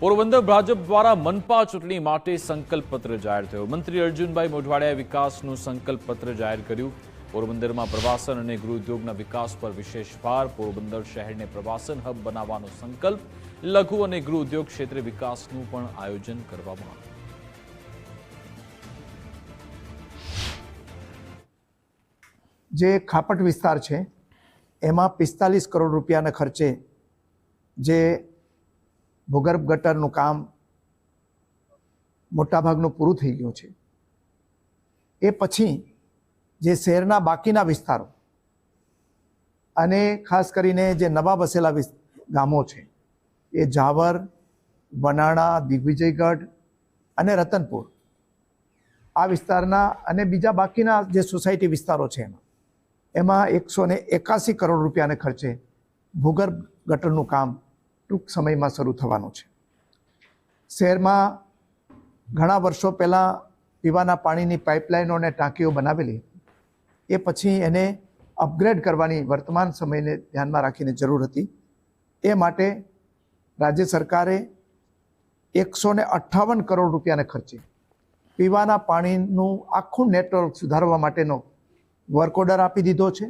પોરબંદર ભાજપ દ્વારા મનપા ચૂંટણી માટે સંકલ્પપત્ર જાહેર થયો. મંત્રી અર્જુનભાઈ મોઢવાડિયાએ વિકાસનું સંકલ્પપત્ર જાહેર કર્યું. પોરબંદરમાં પ્રવાસન અને ગૃહ ઉદ્યોગના વિકાસ પર વિશેષ ભાર. પોરબંદર શહેરને પ્રવાસન હબ બનાવવાનો સંકલ્પ. લઘુ અને ગૃહ ઉદ્યોગ ક્ષેત્રે વિકાસનું પણ આયોજન કરવામાં આવ્યું. જે ખાપટ વિસ્તાર છે એમાં 45 કરોડ રૂપિયાના ખર્ચે જે ભૂગર્ભ ગટરનું કામ મોટાભાગનું પૂરું થઈ ગયું છે. એ પછી જે શહેરના બાકીના વિસ્તારો અને ખાસ કરીને જે નવા વસેલા ગામો છે એ જાવર, વનાણા, દિગ્વિજયગઢ અને રતનપુર, આ વિસ્તારના અને બીજા બાકીના જે સોસાયટી વિસ્તારો છે એમાં 181 કરોડ રૂપિયાને ખર્ચે ભૂગર્ભ ગટરનું કામ ટૂંક સમયમાં શરૂ થવાનું છે. શહેરમાં ઘણા વર્ષો પહેલાં પીવાના પાણીની પાઇપલાઇનો અને ટાંકીઓ બનાવેલી, એ પછી એને અપગ્રેડ કરવાની વર્તમાન સમયને ધ્યાનમાં રાખીને જરૂર હતી. એ માટે રાજ્ય સરકારે 158 કરોડ રૂપિયાને ખર્ચે પીવાના પાણીનું આખું નેટવર્ક સુધારવા માટેનો વર્ક ઓર્ડર આપી દીધો છે.